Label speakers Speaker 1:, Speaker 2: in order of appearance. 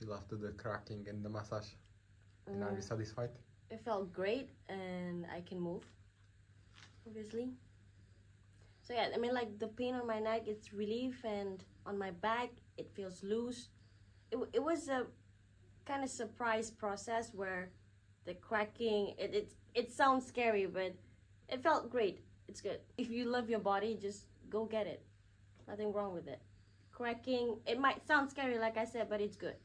Speaker 1: feel after the cracking and the massage? And are you satisfied?
Speaker 2: It felt great and I can move, obviously. So yeah, I mean, like the pain on my neck, it's relief, and on my back, it feels loose. It was a kind of surprise process where the cracking, it sounds scary, but it felt great. It's good. If you love your body, just go get it. Nothing wrong with it. Cracking, it might sound scary like I said, but it's good.